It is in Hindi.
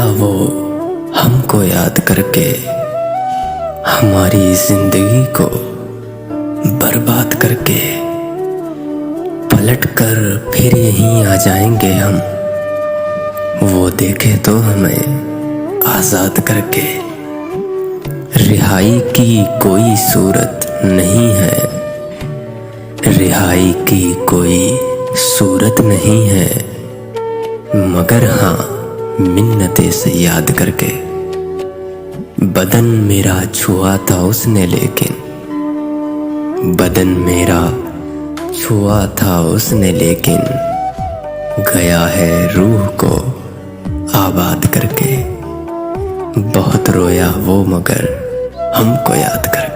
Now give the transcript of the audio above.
गया वो हमको याद करके, हमारी जिंदगी को बर्बाद करके। पलट कर फिर यहीं आ जाएंगे हम, वो देखे तो हमें आजाद करके। रिहाई की कोई सूरत नहीं है, रिहाई की कोई सूरत नहीं है, मगर हाँ मिन्नतें से याद करके। बदन मेरा छुआ था उसने लेकिन, बदन मेरा छुआ था उसने लेकिन, गया है रूह को आबाद करके। बहुत रोया वो मगर हमको याद करके।